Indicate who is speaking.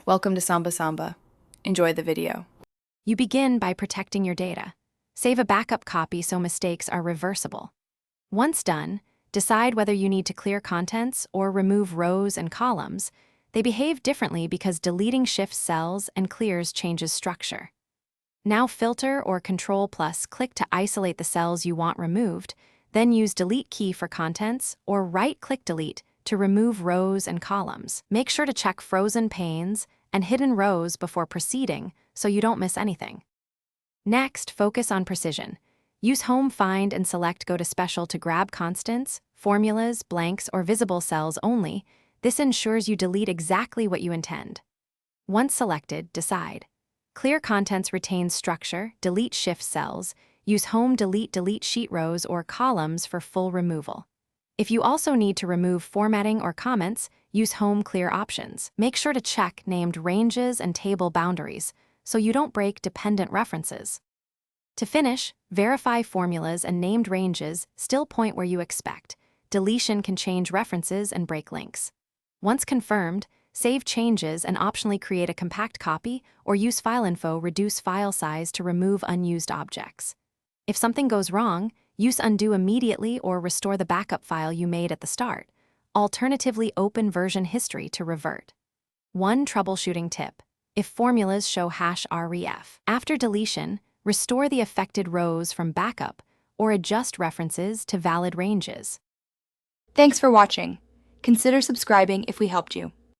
Speaker 1: Welcome to Samba Samba. Enjoy the video.
Speaker 2: You begin by protecting your data. Save a backup copy so mistakes are reversible. Once done, decide whether you need to clear contents or remove rows and columns. They behave differently because deleting shifts cells and clears changes structure. Now filter or Ctrl+Click to isolate the cells you want removed, then use Delete key for contents or right-click Delete to remove rows and columns. Make sure to check frozen panes and hidden rows before proceeding so you don't miss anything. Next, focus on precision. Use Home, Find, and select Go to Special to grab constants, formulas, blanks, or visible cells only. This ensures you delete exactly what you intend. Once selected, decide. Clear contents retains structure, delete shift cells. Use Home, delete sheet rows or columns for full removal. If you also need to remove formatting or comments, use Home, Clear options. Make sure to check named ranges and table boundaries so you don't break dependent references. To finish, verify formulas and named ranges still point where you expect. Deletion can change references and break links. Once confirmed, save changes and optionally create a compact copy or use FileInfo reduce file size to remove unused objects. If something goes wrong, use Undo immediately or restore the backup file you made at the start. Alternatively, open version history to revert. One troubleshooting tip: if formulas show #ref, after deletion, restore the affected rows from backup or adjust references to valid ranges.
Speaker 1: Thanks for watching. Consider subscribing if we helped you.